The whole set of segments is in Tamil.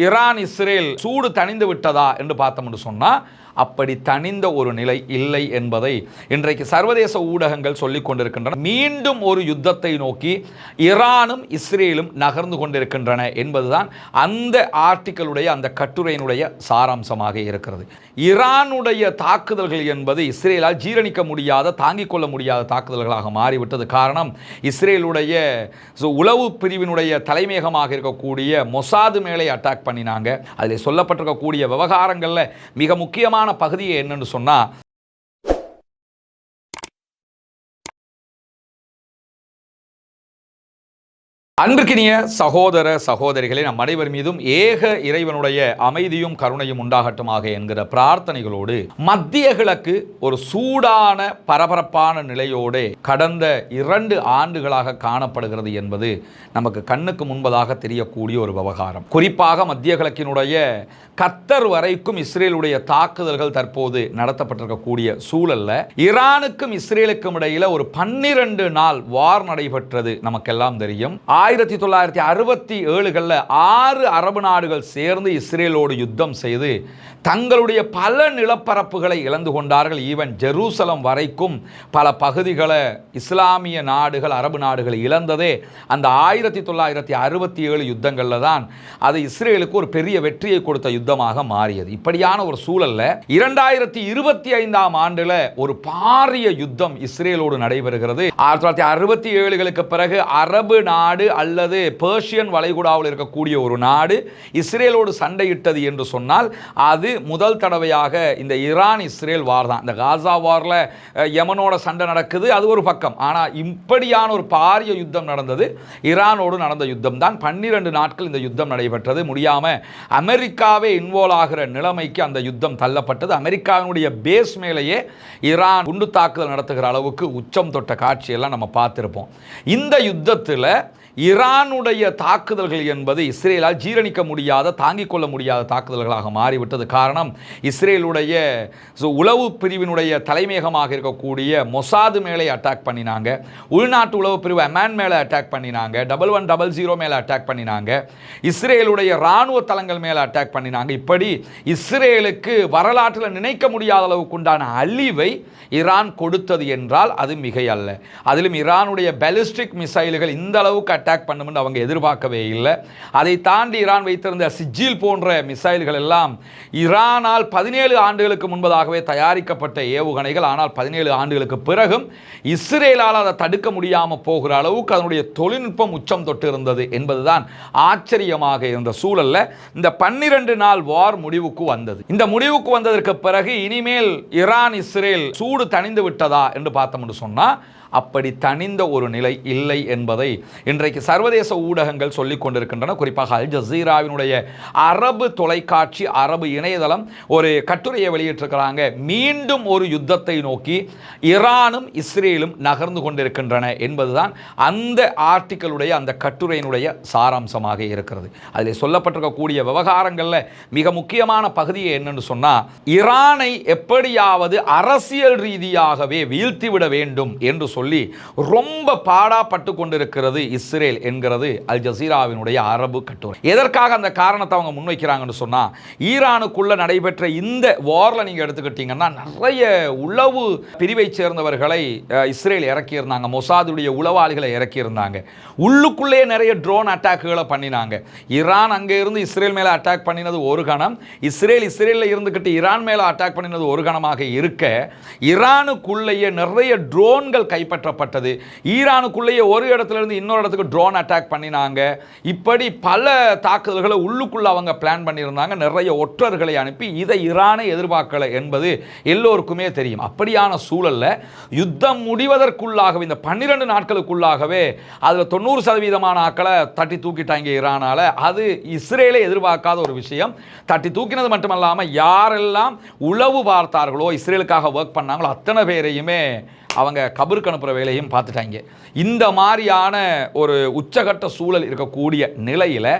ஈரான் இஸ்ரேல் சூடு தணிந்து விட்டதா என்று பார்த்தோம்னு சொன்னால் அப்படி தணிந்த ஒரு நிலை இல்லை என்பதை இன்றைக்கு சர்வதேச ஊடகங்கள் சொல்லிக் கொண்டிருக்கின்றன. மீண்டும் ஒரு யுத்தத்தை நோக்கி ஈரானும் இஸ்ரேலும் நகர்ந்து கொண்டிருக்கின்றன என்பதுதான் அந்த ஆர்டிக்கலுடைய அந்த கட்டுரையினுடைய சாராம்சமாக இருக்கிறது. ஈரானுடைய தாக்குதல்கள் என்பது இஸ்ரேலால் ஜீரணிக்க முடியாத, தாங்கிக் கொள்ள முடியாத தாக்குதல்களாக மாறிவிட்டது. காரணம், இஸ்ரேலுடைய உளவு பிரிவினுடைய தலைமையகமாக இருக்கக்கூடிய மொசாது மேலே அட்டாக் பண்ணினாங்க. அதில் சொல்லப்பட்டிருக்கக்கூடிய விவகாரங்களில் மிக முக்கியமான பகுதியை என்னன்னு சொன்னா, அன்பிற்கினிய சகோதர சகோதரிகளே, நம் அனைவர் மீதும் ஏக இறைவனுடைய அமைதியும் கருணையும் உண்டாகட்டுமாக என்கிற பிரார்த்தனைகளோடு, மத்திய கிழக்கு ஒரு சூடான பரபரப்பான நிலையோடு கடந்த 2 ஆண்டுகளாக காணப்படுகிறது என்பது நமக்கு கண்ணுக்கு முன்பதாக தெரியக்கூடிய ஒரு விவகாரம். குறிப்பாக மத்திய கிழக்கினுடைய கத்தர் வரைக்கும் இஸ்ரேலுடைய தாக்குதல்கள் தற்போது நடத்தப்பட்டிருக்கக்கூடிய சூழல்ல ஈரானுக்கும் இஸ்ரேலுக்கும் இடையில ஒரு 12 நாள் வார் நடைபெற்றது நமக்கெல்லாம் தெரியும். 1967களில் 6 அரபு நாடுகள் சேர்ந்து இஸ்ரேலோடு யுத்தம் செய்து தங்களுடைய பல நிலப்பரப்புகளை இழந்து கொண்டார்கள். ஈவன் ஜெருசலம் வரைக்கும் பல பகுதிகளை இஸ்லாமிய நாடுகள், அரபு நாடுகள் இழந்ததே அந்த 1967 யுத்தங்களில் தான் அது இஸ்ரேலுக்கு ஒரு பெரிய வெற்றியை கொடுத்த யுத்தமாக மாறியது. இப்படியான ஒரு சூழல்ல 2025ஆம் ஆண்டுல ஒரு பாரிய யுத்தம் இஸ்ரேலோடு நடைபெறுகிறது. 1967களுக்கு பிறகு அரபு நாடு அல்லது பெர்ஷியன் வளைகுடாவில் இருக்கக்கூடிய ஒரு நாடு இஸ்ரேலோடு சண்டையிட்டது என்று சொன்னால் அது முதல் தடவையாக இந்த ஈரான் இஸ்ரேல் வார் தான். இந்த காசா வார்ல யமனோட சண்டை நடக்குது, அது ஒரு பக்கம். ஆனால் இப்படியான ஒரு பாரிய யுத்தம் நடந்தது ஈரானோடு நடந்த யுத்தம் தான். 12 நாட்கள் இந்த யுத்தம் நடைபெற்றது. முடியாம அமெரிக்காவே இன்வால்வ் ஆகிற நிலைமைக்கு அந்த யுத்தம் தள்ளப்பட்டது. அமெரிக்காவினுடைய பேஸ் மேலேயே ஈரான் குண்டு தாக்குதல் நடத்துகிற அளவுக்கு உச்சம் தொட்ட காட்சியெல்லாம் நம்ம பார்த்திருப்போம். இந்த யுத்தத்தில் ஈரானுடைய தாக்குதல்கள் என்பது இஸ்ரேலால் ஜீரணிக்க முடியாத, தாங்கிக் கொள்ள முடியாத தாக்குதல்களாக மாறிவிட்டது. காரணம், இஸ்ரேலுடைய உளவு பிரிவினுடைய தலைமையகமாக இருக்கக்கூடிய மொசாது மேலே அட்டாக் பண்ணினாங்க. உள்நாட்டு உளவு பிரிவு அமான் மேலே அட்டாக் பண்ணினாங்க. 1100 மேலே அட்டாக் பண்ணினாங்க. இஸ்ரேலுடைய இராணுவ தளங்கள் மேலே அட்டாக் பண்ணினாங்க. இப்படி இஸ்ரேலுக்கு வரலாற்றில் நினைக்க முடியாத அளவுக்கு உண்டான அழிவை ஈரான் கொடுத்தது என்றால் அது மிகை அல்ல. அதிலும் ஈரானுடைய பாலிஸ்டிக் மிசைல்கள் இந்த அளவுக்கு அட்டாக் பண்ணும்னு அவங்க எதிர்பார்க்கவே இல்லை. அதை தாண்டி ஈரான் வைத்திருந்த சிஜில் போன்ற மிசைல்கள் எல்லாம் ஈரானால் 17 ஆண்டுகளுக்கு முன்பதாகவே தயாரிக்கப்பட்ட ஏவுகணைகள். ஆனால் 17 ஆண்டுகளுக்கு பிறகும் இஸ்ரேலால் அதை தடுக்க முடியாமல் போகிற அளவுக்கு அதனுடைய தொழில்நுட்பம் உச்சம் தொட்டு இருந்தது என்பதுதான் ஆச்சரியமாக இருந்த சூழல்ல இந்த 12 நாள் வார் முடிவுக்கு வந்தது. இந்த முடிவுக்கு வந்ததற்கு பிறகு இனிமேல் ஈரான் இஸ்ரேல் சூடு தணிந்து விட்டதா என்று பார்த்தோம்னு சொன்னா அப்படி தணிந்த ஒரு நிலை இல்லை என்பதை இன்றைக்கு சர்வதேச ஊடகங்கள் சொல்லிக் கொண்டிருக்கின்றன. குறிப்பாக அல் ஜசீராவினுடைய அரபு தொலைக்காட்சி, அரபு இணையதளம் ஒரு கட்டுரையை வெளியிட்டிருக்கிறாங்க. மீண்டும் ஒரு யுத்தத்தை நோக்கி ஈரானும் இஸ்ரேலும் நகர்ந்து கொண்டிருக்கின்றன என்பதுதான் அந்த ஆர்டிக்கலுடைய அந்த கட்டுரையினுடைய சாராம்சமாக இருக்கிறது. அதில் சொல்லப்பட்டிருக்கக்கூடிய விவகாரங்களில் மிக முக்கியமான பகுதியை என்னன்னு சொன்னால், ஈரானை எப்படியாவது அரசியல் ரீதியாகவே வீழ்த்திவிட வேண்டும் என்று சொல்லி ரொம்ப பாடாப்பட்டு கொண்டிருக்கிறது இஸ்ரேல் என்கிறது அல் ஜசீராவினுடைய அரபு கட்டுரை. எதற்காக அந்த காரணத்தை அவங்க முன்வைக்கிறாங்கன்னு சொன்னா, ஈரானுக்குள்ள நடைபெற்ற இந்த வார்ல நீங்க எடுத்துக்கிட்டீங்கன்னா நிறைய உளவு பிரிவை சேர்ந்தவர்களை இஸ்ரேல் இறக்கியிருந்தாங்க. மொசாதுடைய உளவாளிகளை இறக்கியிருந்தாங்க. உள்ளுக்குள்ளே நிறைய ட்ரோன் அட்டாக்குகளை பண்ணினாங்க. ஈரான் அங்கே இருந்து இஸ்ரேல் மேல அட்டாக் பண்ணினது ஒரு கணம், இஸ்ரேலில் இருந்துகிட்டு ஈரான் மேல அட்டாக் பண்ணினது ஒரு கணமாக இருக்க, ஈரானுக்குள்ளேயே நிறைய ட்ரோன்கள் கைப்பற்றப்பட்டது. ஈரானுக்குள்ளேயே ஒரு இடத்துல இருந்து இன்னொரு இடத்துக்கு ட்ரோன் அட்டாக் பண்ணினாங்க. இப்படி பல தாக்குதல்களை உள்ளுக்குள்ள அவங்க பிளான் பண்ணியிருந்தாங்க. நிறைய ஒற்றர்களை அனுப்பி இதை ஈரானை எதிர்பார்க்கல என்பது எல்லோருக்குமே தெரியும். அப்படியான சூழல்ல யுத்தம் முடிவதற்குள்ளாகவே இந்த 12 நாட்களுக்குள்ளாகவே அதுல 90% ஆக்களை தட்டி தூக்கிட்டாங்க ஈரானால. அது இஸ்ரேலை எதிர்பார்க்காத ஒரு விஷயம். தட்டி தூக்கினது மட்டுமல்லாமல் யாரெல்லாம் உளவு பார்த்தார்களோ, இஸ்ரேலுக்காக ஒர்க் பண்ணாங்களோ அத்தனை பேரையுமே அவங்க கபருக்கு அனுப்புகிற வேலையும் பார்த்துட்டாங்க. இந்த மாதிரியான ஒரு உச்சகட்ட சூழல் இருக்கக்கூடிய நிலையில்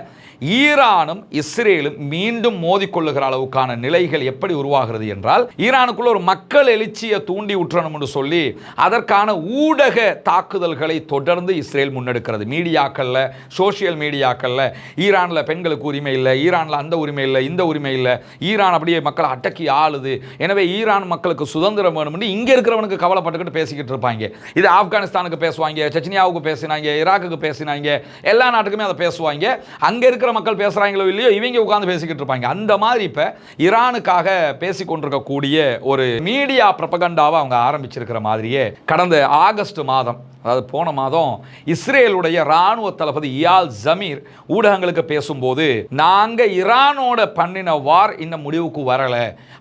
ஈரானும் இஸ்ரேலும் மீண்டும் மோதிக்கொள்ளுகிற அளவுக்கான நிலைகள் எப்படி உருவாகிறது என்றால், ஈரானுக்குள்ள ஒரு மக்கள் எழுச்சியை தூண்டி விட்டுறணும் என்று சொல்லி அதற்கான ஊடக தாக்குதல்களை தொடர்ந்து இஸ்ரேல் முன்னெடுக்கிறது. மீடியாக்கள்ல, சோசியல் மீடியாக்கள்ல ஈரான்ல பெண்களுக்கு உரிமை இல்லை, ஈரான்ல அந்த உரிமை இல்லை, இந்த உரிமை இல்லை, ஈரான் அப்படியே மக்களை அடக்கி ஆளுது, எனவே ஈரான் மக்களுக்கு சுதந்திரம் வேணும்னு இங்க இருக்கிறவனுக்கு கவலைப்பட்டுக்கிட்டு பேசிக்கிட்டு இருப்பாங்க. இது ஆப்கானிஸ்தானுக்கு பேசுவாங்க, செச்னியாவுக்கு பேசினாங்க, ஈராக்குக்கு பேசினாங்க, எல்லா நாட்டுக்குமே அதை பேசுவாங்க. அங்க இருக்கிற மக்கள் பேசுறாங்களோ இல்லையோ இவங்க உட்கார்ந்து பேசிக்கிட்டு இருப்பாங்க. அந்த மாதிரி இப்ப ஈரானுக்காக பேசிக்கொண்டிருக்கக்கூடிய ஒரு மீடியா ப்ரொபகண்டாவை அவங்க ஆரம்பிச்சிருக்கிற மாதிரியே கடந்த ஆகஸ்ட் மாதம், அதாவது போன மாதம், இஸ்ரேலுடைய ராணுவ தளபதி இயால் ஜமீர் ஊடகங்களுக்கு பேசும்போது, நாங்க ஈரானோட பண்ணின வார் இன்னும் முடிவுக்கு வரல,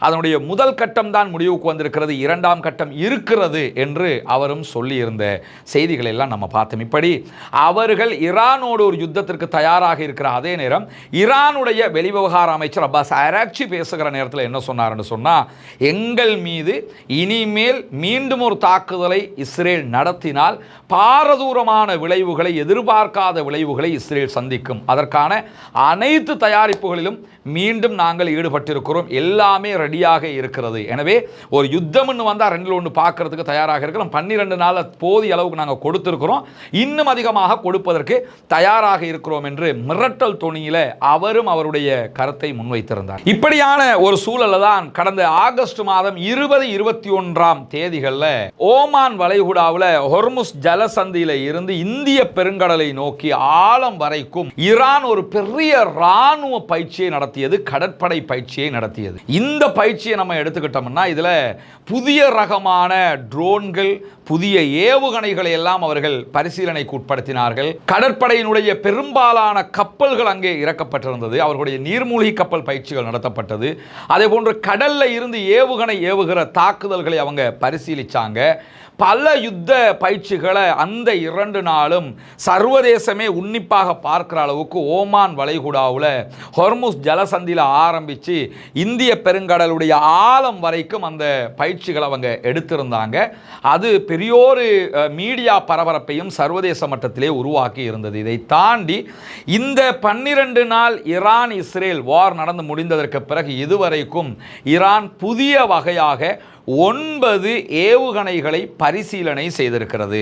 அதனுடைய முதல் கட்டம் தான் முடிவுக்கு வந்திருக்கிறது, இரண்டாம் கட்டம் இருக்கிறது என்று அவரும் சொல்லியிருந்த செய்திகளை எல்லாம் நம்ம பார்த்தோம். இப்படி அவர்கள் ஈரானோடு ஒரு யுத்தத்திற்கு தயாராக இருக்கிற அதே நேரம் ஈரானுடைய வெளிவிவகார அமைச்சர் அப்பாஸ் ஆராக்சி பேசுகிற நேரத்தில் என்ன சொன்னார்னு சொன்னா, எங்கள் மீது இனிமேல் மீண்டும் ஒரு தாக்குதலை இஸ்ரேல் நடத்தினால் பாரதூரமான விளைவுகளை, எதிர்பார்க்காத விளைவுகளை இஸ்ரேல் சந்திக்கும், அதற்கான அனைத்து தயாரிப்புகளிலும் மீண்டும் நாங்கள் ஈடுபட்டிருக்கிறோம், எல்லாமே ரெடியாக இருக்கிறது, எனவே ஒரு யுத்தம்னு வந்தால் ரெண்டில் ஒன்று பார்க்கறதுக்கு தயாராக இருக்கிறோம், 12 நாள் போதிய அளவுக்கு நாங்கள் கொடுத்திருக்கிறோம், இன்னும் அதிகமாக கொடுப்பதற்கு தயாராக இருக்கிறோம் என்று மிரட்டல் தொனியில அவரும் அவருடைய கருத்தை முன்வைத்திருந்தார். இப்படியான ஒரு சூழல்ல தான் கடந்த ஆகஸ்ட் மாதம் 20, 21 தேதிகளில் ஓமான் வளைகுடாவில் ஹொர்முஸ் ஜலசந்தியில இருந்து இந்திய பெருங்கடலை நோக்கி ஆழம் வரைக்கும் ஈரான் ஒரு பெரிய ராணுவ பயிற்சியை நடத்தியது, கடற்படை பயிற்சியை நடத்தியது. இந்த பயிற்சியை நம்ம எடுத்துக்கிட்டோம்னா இதுல புதிய ரகமான ட்ரோன்கள், புதிய ஏவுகணைகளை எல்லாம் அவர்கள் பரிசீலனைக்கு உட்படுத்தினார்கள். கடற்படையினுடைய பெரும்பாலான கப்பல்கள் அங்கே இறக்கப்பட்டிருந்தது, அவர்களுடைய நீர்மூழ்கி கப்பல் பயிற்சிகள் நடத்தப்பட்டது. அதே போன்று கடல்ல இருந்து ஏவுகணை ஏவுகிற தாக்குதல்களை அவங்க பரிசீலிச்சாங்க. பல யுத்த பயிற்சிகளை அந்த 2 நாளும் சர்வதேசமே உன்னிப்பாக பார்க்கிற அளவுக்கு ஓமான் வளைகுடாவில் ஹொர்முஸ் ஜலசந்தியில் ஆரம்பித்து இந்திய பெருங்கடலுடைய ஆழம் வரைக்கும் அந்த பயிற்சிகளை அவங்க எடுத்திருந்தாங்க. அது பெரியோரு மீடியா பரபரப்பையும் சர்வதேச மட்டத்திலே உருவாக்கி இருந்தது. இதை தாண்டி இந்த 12 நாள் ஈரான் இஸ்ரேல் வார் நடந்து முடிந்ததற்கு பிறகு இதுவரைக்கும் ஈரான் புதிய வகையாக 9 ஏவுகணைகளை பரிசீலனை செய்திருக்கிறது.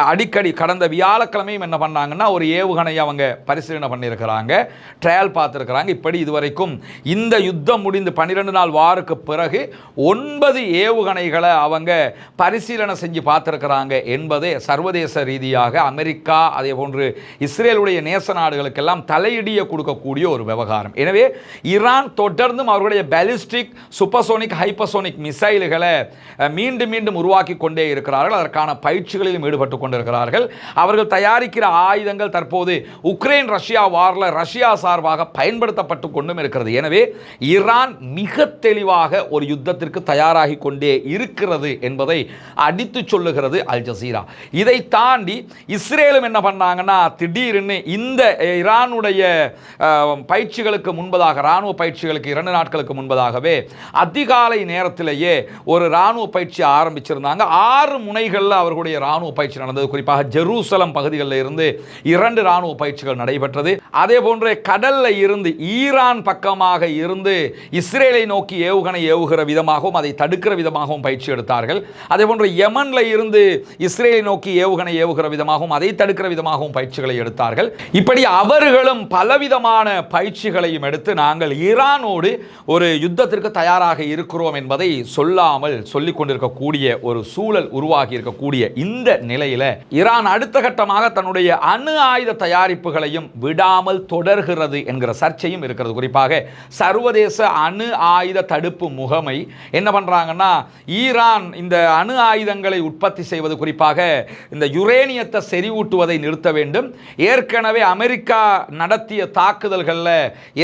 அடிக்கடி கடந்த வியாழக்கிழமையும் என்ன பண்ணாங்கன்னா ஒரு ஏவுகணை அவங்க பரிசீலனை பண்ணியிருக்கிறாங்க, ட்ரையல் பார்த்துருக்கிறாங்க. இப்படி இதுவரைக்கும் இந்த யுத்தம் முடிந்து 12 நாள் வாருக்கு பிறகு 9 ஏவுகணைகளை அவங்க பரிசீலனை செஞ்சு பார்த்துருக்கிறாங்க என்பதே சர்வதேச ரீதியாக அமெரிக்கா அதே போன்று இஸ்ரேலுடைய நேச நாடுகளுக்கெல்லாம் தலையிடிய கொடுக்கக்கூடிய ஒரு விவகாரம். எனவே ஈரான் தொடர்ந்தும் அவர்களுடைய பாலிஸ்டிக், சூப்பர்சோனிக், ஹைப்பர்சோனிக் மிசைல்கள் மீண்டும் மீண்டும் உருவாக்கி கொண்டே இருக்கிறார்கள். அதற்கான பயிற்சிகளிலும் ஈடுபட்டு கொண்டிருக்கிறார்கள். அவர்கள் தயாரிக்கிற ஆயுதங்கள் தற்போது உக்ரைன் ரஷ்யா வார்ல ரஷ்யா சார்பாக பயன்படுத்தப்பட்டு கொண்டும் இருக்கிறது. எனவே ஈரான் மிக தெளிவாக ஒரு யுத்தத்திற்கு தயாராகி கொண்டே இருக்கிறது என்பதை அடித்து சொல்லுகிறது அல் ஜசீரா. இதை தாண்டி இஸ்ரேலும் என்ன பண்ணாங்கன்னா, திடீர்னு இந்த ஈரானுடைய பயிற்சிகளுக்கு முன்பதாக, ராணுவ பயிற்சிகளுக்கு 2 நாட்களுக்கு முன்பதாகவே அதிகாலை நேரத்திலேயே ஒரு ராணுவ பயிற்சி ஆரம்பிச்சிருந்தாங்க. 6 முனைகளில் அவர்களுடைய ராணுவ பயிற்சி நடந்தது. குறிப்பாக ஜெருசலம் பகுதிகளில் இருந்து 2 ராணுவ பயிற்சிகள் நடைபெற்றது. அதே போன்று கடல்ல இருந்து ஈரான் பக்கமாக இருந்து இஸ்ரேலை நோக்கி ஏவுகணை ஏவுகிற விதமாகவும் அதை தடுக்கிற விதமாகவும் பயிற்சி எடுத்தார்கள். அதே போன்று யமன்ல இருந்து இஸ்ரேலை நோக்கி ஏவுகணை ஏவுகிற விதமாகவும் அதை தடுக்கிற விதமாகவும் பயிற்சிகளை எடுத்தார்கள். இப்படி அவர்களும் பலவிதமான பயிற்சிகளையும் எடுத்து நாங்கள் ஈரானோடு ஒரு யுத்தத்திற்கு தயாராக இருக்கிறோம் என்பதை சொல்லாமல் சொல்லிக் கொண்டிருக்கக்கூடிய ஒரு சூழல் உருவாகி இருக்கக்கூடிய இந்த நிலையில ஈரான் அடுத்த கட்டமாக தன்னுடைய அணு ஆயுத தயாரிப்புகளையும் விடாமல் தொடர்கிறது என்கிற சர்ச்சையும் இருக்கிறது. குறிப்பாக சர்வதேச அணு ஆயுத தடுப்பு முகமை என்ன பண்றாங்கன்னா, ஈரான் இந்த அணு ஆயுதங்களை உற்பத்தி செய்வது, குறிப்பாக இந்த யுரேனியத்தை செறிவூட்டுவதை நிறுத்த வேண்டும். ஏற்கனவே அமெரிக்கா நடத்திய தாக்குதல்களில்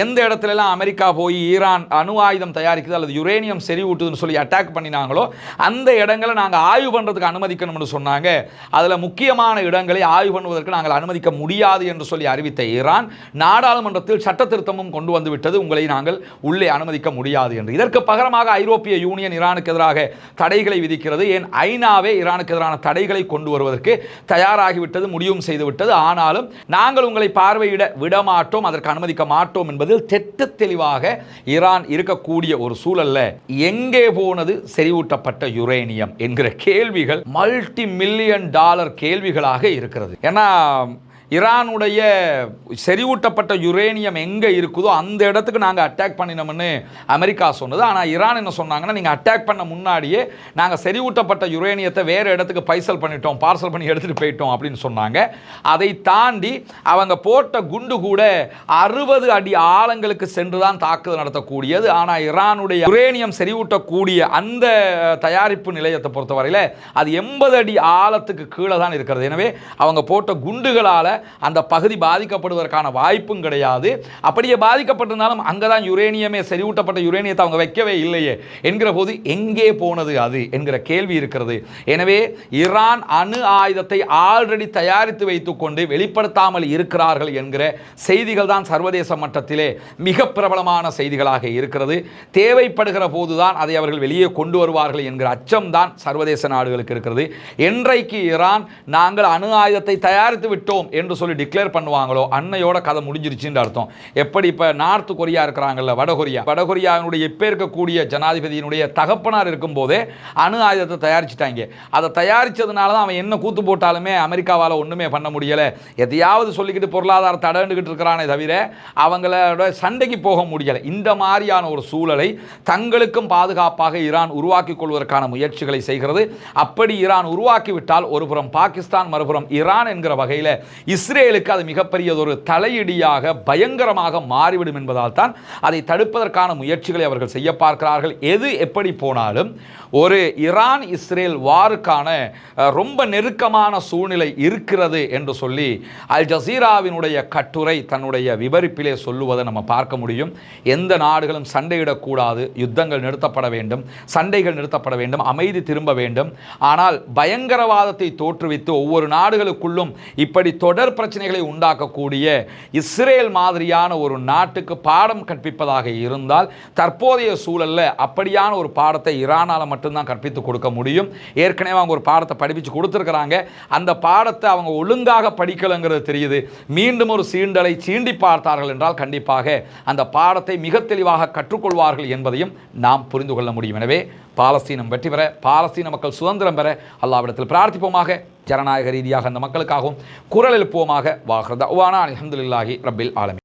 எந்த இடத்துல எல்லாம் அமெரிக்கா போய் ஈரான் அணு ஆயுதம் தயாரிக்குது அல்லது யுரேனியம் செறிவூட்டுதுன்னு சொல்லி அட்டாக் பண்ணினாங்களோ அந்த இடங்களை நாங்கள் ஆய்வு பண்ணுறதுக்கு அனுமதிக்கணும்னு சொன்னாங்க. அதில் முக்கியமான இடங்களை ஆய்வு பண்ணுவதற்கு நாங்கள் அனுமதிக்க முடியாது என்று சொல்லி அறிவித்த ஈரான் நாடாளுமன்றத்தில் சட்ட திருத்தமும் கொண்டு வந்து விட்டது, உங்களை நாங்கள் உள்ளே அனுமதிக்க முடியாது என்று. இதற்கு பகரமாக ஐரோப்பிய யூனியன் ஈரானுக்கு எதிராக தடைகளை விதிக்கிறது. ஏன் ஐநாவே ஈரானுக்கு எதிரான தடைகளை கொண்டு வருவதற்கு தயாராகிவிட்டது, முடிவும் செய்துவிட்டது. ஆனாலும் நாங்கள் உங்களை பார்வையிட விடமாட்டோம், அதற்கு அனுமதிக்க மாட்டோம் என்பதில் தெட்டு தெளிவாக ஈரான் இருக்கக்கூடிய ஒரு சூழல்ல எங்கே போனது செறிவூட்டப்பட்ட யுரேனியம் என்கிற கேள்விகள் மல்டி மில்லியன் டாலர் கேள்விகளாக இருக்கிறது. ஏன்னா ஈரானுடைய செறிவூட்டப்பட்ட யுரேனியம் எங்கே இருக்குதோ அந்த இடத்துக்கு நாங்கள் அட்டாக் பண்ணினோம்னு அமெரிக்கா சொன்னது. ஆனால் ஈரான் என்ன சொன்னாங்கன்னா, நீங்கள் அட்டாக் பண்ண முன்னாடியே நாங்கள் செறிவூட்டப்பட்ட யுரேனியத்தை வேறு இடத்துக்கு பார்சல் பண்ணி எடுத்துகிட்டு போயிட்டோம் அப்படின்னு சொன்னாங்க. அதை தாண்டி அவங்க போட்ட குண்டு கூட 60 அடி ஆழங்களுக்கு சென்று தான் தாக்குதல் நடத்தக்கூடியது. ஆனால் ஈரானுடைய யுரேனியம் செறிவூட்டக்கூடிய அந்த தயாரிப்பு நிலையத்தை பொறுத்தவரையில் அது 80 அடி ஆழத்துக்கு கீழே தான் இருக்கிறது. எனவே அவங்க போட்ட குண்டுகளால் அந்த பகுதி பாதிக்கப்படுவதற்கான வாய்ப்பும் கிடையாது. அப்படியே பாதிக்கப்பட்டிருந்தாலும் அங்கதான் யுரேனியமே, செறிவூட்டப்பட்ட யுரேனியத்தை அவங்க வைக்கவே இல்லையே என்கிற போது எங்கே போனது அது என்கிற கேள்வி இருக்கிறது. எனவே ஈரான் அணு ஆயுதத்தை ஆல்ரெடி தயாரித்து வைத்துக் கொண்டு வெளிப்படுத்தாமல் இருக்கிறார்கள் என்கிற செய்திகள் தான் சர்வதேச மட்டத்திலே மிக பிரபலமான செய்திகளாக இருக்கிறது. தேவைப்படுகிற போதுதான் அதை அவர்கள் வெளியே கொண்டு வருவார்கள் என்கிற அச்சம் தான் சர்வதேச நாடுகளுக்கு இருக்கிறது. என்றைக்கு ஈரான் நாங்கள் அணு ஆயுதத்தை தயாரித்து விட்டோம் என்று சொல்லி டிக்ளேர் பண்ணுவாங்களோ அன்னையோட கதை முடிஞ்சிருச்சுன்னு அர்த்தம். எப்படி இப்போ நார்த் கொரியா இருக்கிறாங்கல்ல, வடகொரியாவினுடைய இப்போ இருக்கக்கூடிய ஜனாதிபதியினுடைய தகப்பனார் இருக்கும் போதே அணு ஆயுதத்தை தயாரிச்சுட்டாங்க. அதை தயாரிச்சதுனால தான் அவன் என்ன கூத்து போட்டாலுமே அமெரிக்காவால் ஒன்றுமே பண்ண முடியலை. எதையாவது சொல்லிக்கிட்டு பொருளாதார தடண்டுகிட்டு இருக்கிறானே தவிர அவங்களோட சண்டைக்கு போக முடியலை. இந்த மாதிரியான ஒரு சூழலை தங்களுக்கும் பாதுகாப்பாக ஈரான் உருவாக்கி கொள்வதற்கான முயற்சிகளை செய்கிறது. அப்படி ஈரான் உருவாக்கிவிட்டால் ஒருபுறம் பாகிஸ்தான், மறுபுறம் ஈரான் என்கிற வகையில் இஸ்ரேலுக்கு அது மிகப்பெரியதொரு தலையிடியாக பயங்கரமாக மாறிவிடும் என்பதால் தான் அதை தடுப்பதற்கான முயற்சிகளை அவர்கள் செய்ய பார்க்கிறார்கள். எது எப்படி போனாலும் ஒரு ஈரான் இஸ்ரேல் வாருக்கான ரொம்ப நெருக்கமான சூழ்நிலை இருக்கிறது என்று சொல்லி அல் ஜசீராவினுடைய கட்டுரை தன்னுடைய விவரிப்பிலே சொல்லுவதை நம்ம பார்க்க முடியும். எந்த நாடுகளும் சண்டையிடக்கூடாது, யுத்தங்கள் நிறுத்தப்பட வேண்டும், சண்டைகள் நிறுத்தப்பட வேண்டும், அமைதி திரும்ப வேண்டும். ஆனால் பயங்கரவாதத்தை தோற்றுவித்து ஒவ்வொரு நாடுகளுக்குள்ளும் இப்படி தொடர் பிரச்சனைகளை உண்டாக்கக்கூடிய இஸ்ரேல் மாதிரியான ஒரு நாட்டுக்கு பாடம் கற்பிப்பதாக இருந்தால் தற்போதைய சூழலில் அப்படியான ஒரு பாடத்தை ஈரானால் மட்டும்தான் கற்பித்து கொடுக்க முடியும். ஏற்கனவே அவங்க ஒரு பாடத்தை படிப்பிச்சு கொடுத்துருக்கிறாங்க. அந்த பாடத்தை அவங்க ஒழுங்காக படிக்கலைங்கிறது தெரியுது. மீண்டும் ஒரு சீண்டலை சீண்டி பார்த்தார்கள் என்றால் கண்டிப்பாக அந்த பாடத்தை மிக தெளிவாக கற்றுக்கொள்வார்கள் என்பதையும் நாம் புரிந்து கொள்ள முடியும். எனவே பாலஸ்தீனம் வெற்றி பெற, பாலஸ்தீன மக்கள் சுதந்திரம் பெற அல்லாஹ்விடத்தில் பிரார்த்திப்போமாக. ஜனநாயக ரீதியாக அந்த மக்களுக்காகவும் குரல் எழுப்புவோமாக. வாஹ்ரதவானா அல்ஹம்துலில்லாஹி ரப்பில் ஆலமீன்.